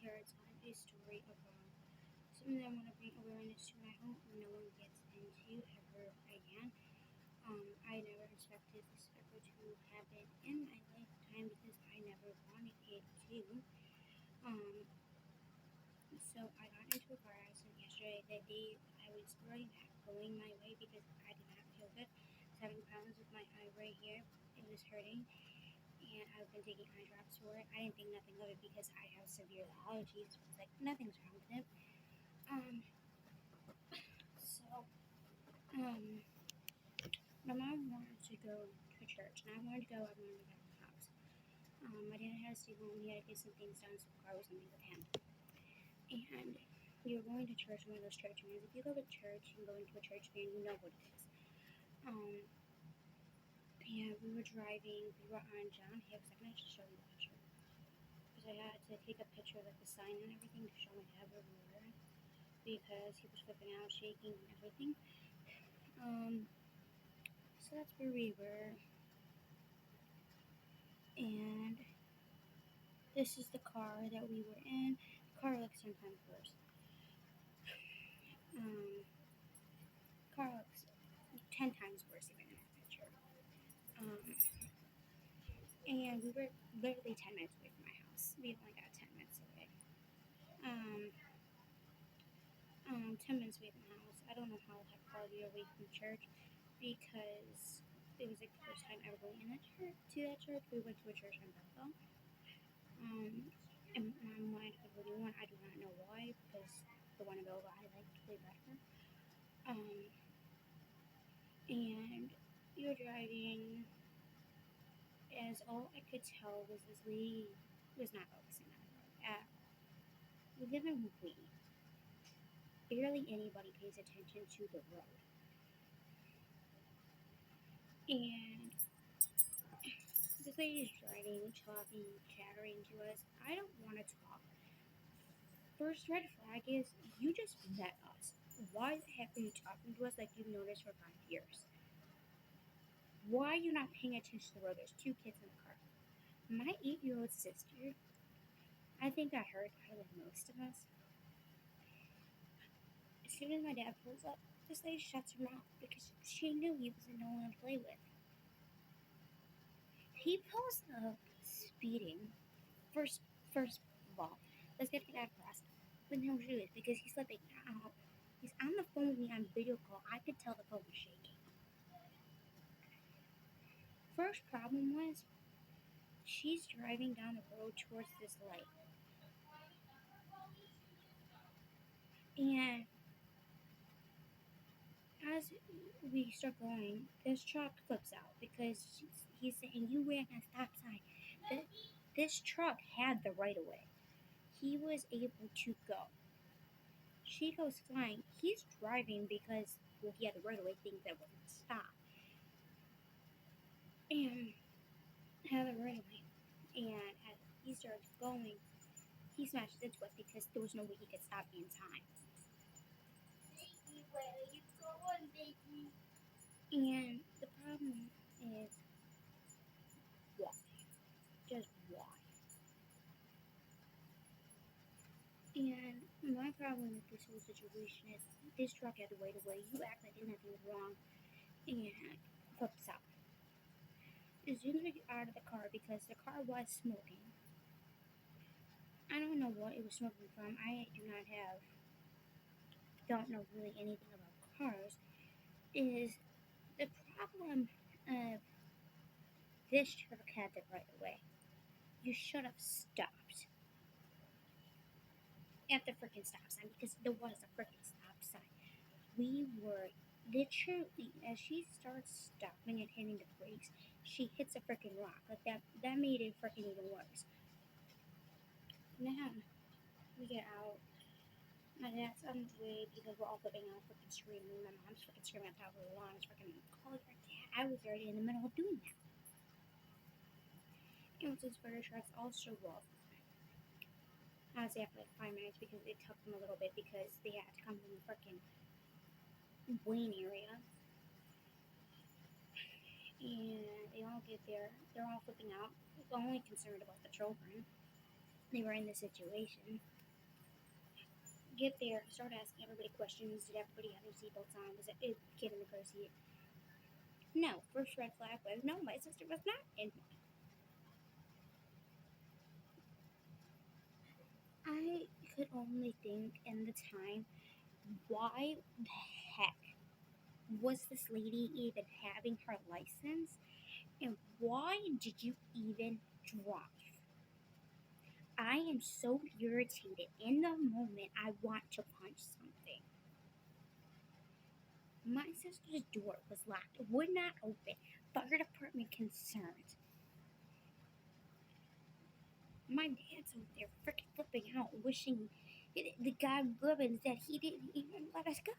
here to tell a story about something that I want to bring awareness to, and I hope no one gets into ever again. I never expected this ever to happen in my lifetime because I never wanted it to. Um, so I got into a car accident yesterday. The day I was already not going my way because I did not feel good. I was having problems with my eye right here. It was hurting, and I've been taking eye drops for it. I didn't think nothing of it because I have severe allergies. So I was like, nothing's wrong with it. Um, so, um, my mom wanted to go to church, and I wanted to go. I wanted to go to the house. My dad had to stay home. He had to get some things done, so I was going with him. And we were going to church, one of those church vans. If you go to church and go into a church van, you know what it is. Um, and we were driving. We were on John Hicks. I can actually show you the picture because I had to take a picture of like the sign and everything to show my dad where we were because he was flipping out, shaking, and everything. Um, so that's where we were, and this is the car that we were in. The car looks 10 times worse. Um, car looks 10 times worse even in that picture. Um, and we were literally 10 minutes away from my house. We only got 10 minutes away. Um, 10 minutes away from the house. I don't know how the heck far we were away from church because it was like the first time ever going in that church to that church. We went to a church in Bethel. And my mom wanted to go to the new one. I do not know why because the one in Bethel I liked way better. Um, and we were driving as all I could tell was this lady was not focusing on the road at all. We live in Wheat. Barely anybody pays attention to the road. And this lady's driving, talking, chattering to us. I don't want to talk. First red flag is you just met us. Why the heck are you talking to us like you've known us for 5 years? Why are you not paying attention to the road? There's two kids in the car. My 8-year-old sister, I think I heard her like most of us. As soon as my dad pulls up, this lady shuts her mouth because she knew he wasn't no one to play with. He pulls up speeding. First of all, let's get that across. With no shoes because he's slipping out. He's on the phone with me on video call. I could tell the phone was shaking. First problem was she's driving down the road towards this light. And as we start going, this truck flips out because he's saying, you ran a stop sign. This truck had the right of way. He was able to go. She goes flying. He's driving because, well, he had the right of way, thinks that wasn't stop. And had the right of way. And as he starts going, he smashes into it because there was no way he could stop in time. Baby, where are you going, baby? And the problem is why? Just why? And my problem with this whole situation is this truck had the right of way. You act like nothing was wrong and flips out. As soon as we get out of the car, because the car was smoking, I don't know what it was smoking from. I don't know really anything about cars. Is the problem of this truck had the right of way? You should have stopped at the freaking stop sign because there was a freaking stop sign. We were literally, as she starts stopping and hitting the brakes, she hits a freaking rock. Like that made it freaking even worse. Now we get out. My dad's on his way because we're all flipping out, freaking screaming. My mom's freaking screaming on top of the lungs, freaking call your dad. I was already in the middle of doing that. And once his fire trucks all show up, honestly after like 5 minutes because it took them a little bit because they had to come from the freaking Wayne area. And they all get there. They're all flipping out, only concerned about the children. they were in this situation. Get there, start asking everybody questions. Did everybody have their seatbelts on? Was it a kid in the car seat? No. First red flag was no, my sister was not in. I could only think in the time, why the heck was this lady even having her license? And why did you even drive? I am so irritated. In the moment, I want to punch something. My sister's door was locked, it would not open. Fire department concerned. My dad's over there freaking flipping out, wishing the guy Gubbins that he didn't even let us go.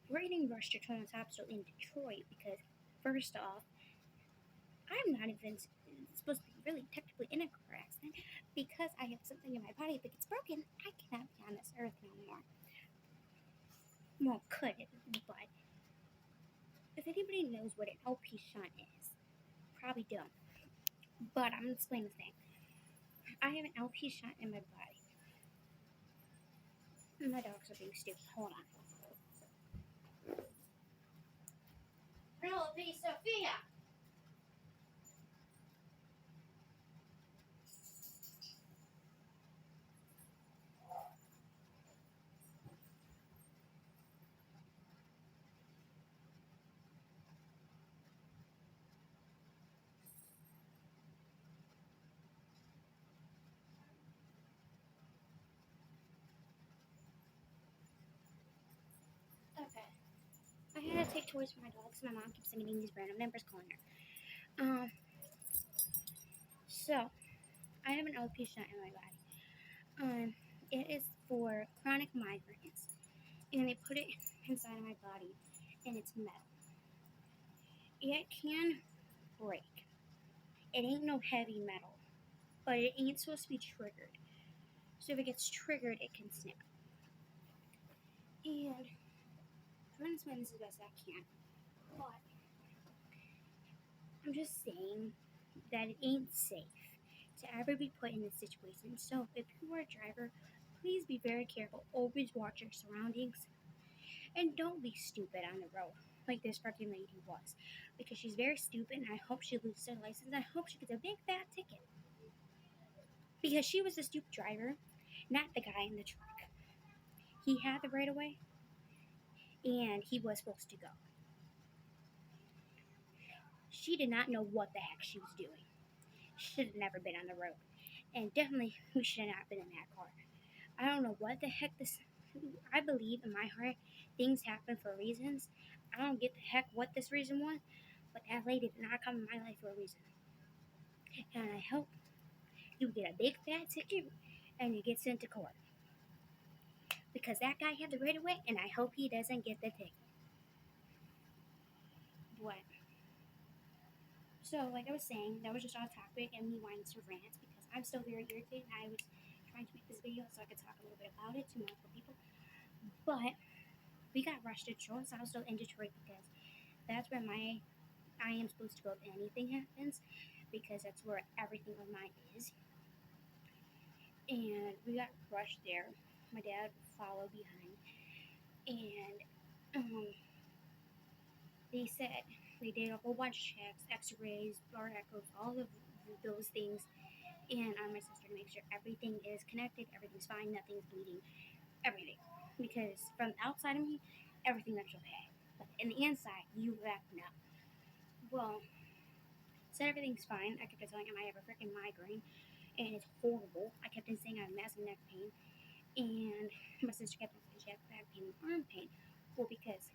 We're getting rushed to Children's Hospital in Detroit because, first off, I'm not even supposed to be really technically in a car accident because I have something in my body that gets broken. I cannot be on this earth no more. Well, could, but if anybody knows what an LP shunt is, probably don't. But I'm gonna explain the thing. I have an LP shunt in my body. My dogs are being stupid. Hold on. Penelope Sophia! Okay. I had to take toys for my dogs. My mom keeps singing these random numbers calling her. So I have an LP shunt in my body. It is for chronic migraines, and they put it inside of my body, and it's metal. It can break. It ain't no heavy metal, but it ain't supposed to be triggered. So if it gets triggered, it can snap. And I'm trying to explain this as best I can, but I'm just saying that it ain't safe to ever be put in this situation. So if you are a driver, please be very careful. Always watch your surroundings. And don't be stupid on the road like this fucking lady was. Because she's very stupid and I hope she loses her license. I hope she gets a big fat ticket. Because she was the stupid driver, not the guy in the truck. He had the right of way and he was supposed to go. She did not know what the heck she was doing. Should have never been on the road. And definitely we should have not been in that car. I don't know what the heck this. I believe in my heart things happen for reasons. I don't get the heck what this reason was, but that lady did not come in my life for a reason. And I hope you get a big fat ticket and you get sent to court. Because that guy had the right of way, and I hope he doesn't get the ticket. What? So, like I was saying, that was just off topic and me wanting to rant because I'm still very irritated and I was trying to make this video so I could talk a little bit about it to multiple people. But we got rushed to Detroit, so I was still in Detroit because that's where I am supposed to go if anything happens because that's where everything of mine is. And we got rushed there. My dad followed behind, and they said they did a whole bunch of checks, X-rays, blood echoes, all of those things, and on my sister to make sure everything is connected, everything's fine, nothing's bleeding, everything. Because from the outside of me, everything looks okay, but in the inside, you back no. Well, said everything's fine. I kept telling him I have a freaking migraine, and it's horrible. I kept on saying I have massive neck pain, and my sister kept on saying she had back pain and arm pain. Well, because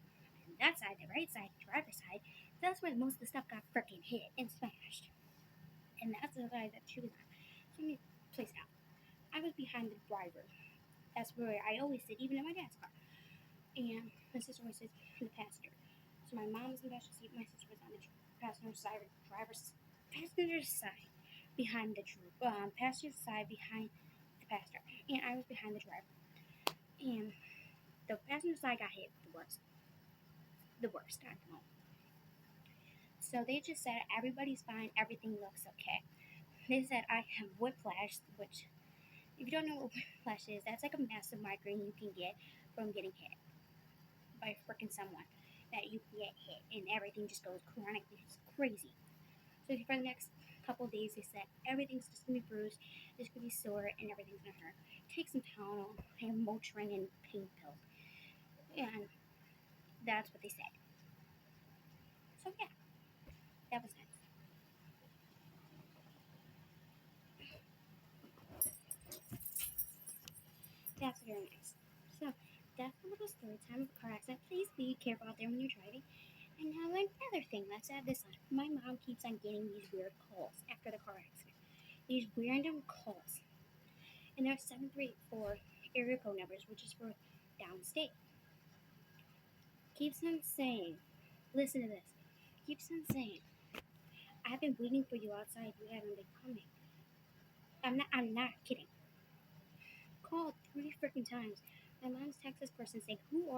that side, the right side, the driver's side, that's where most of the stuff got freaking hit and smashed. And that's the side that she was on. So let me place out. I was behind the driver. That's where I always sit, even in my dad's car. And my sister always sits in the passenger. So my mom was in the passenger seat, my sister was on the passenger side, passenger side behind the passenger side behind the passenger, and I was behind the driver. And the passenger side got hit the worst at the moment. So they just said everybody's fine, everything looks okay. They said I have whiplash, which, if you don't know what whiplash is, that's like a massive migraine you can get from getting hit by freaking someone. That you get hit and everything just goes chronic. It's crazy. So for the next couple of days, they said everything's just gonna be bruised, it's gonna be sore, and everything's gonna hurt. Take some Tylenol and Motrin and pain pills, and that's what they said. So yeah, that was nice. That's very nice. So that's a little story time of a car accident. Please be careful out there when you're driving. And now another thing, let's add this on. My mom keeps on getting these weird calls after the car accident. These random calls. And they're 734 area code numbers, which is for downstate. Keeps on saying, listen to this. Keeps on saying, I've been waiting for you outside. You haven't been coming. I'm not kidding. Called 3 freaking times. My mom's text this person saying, who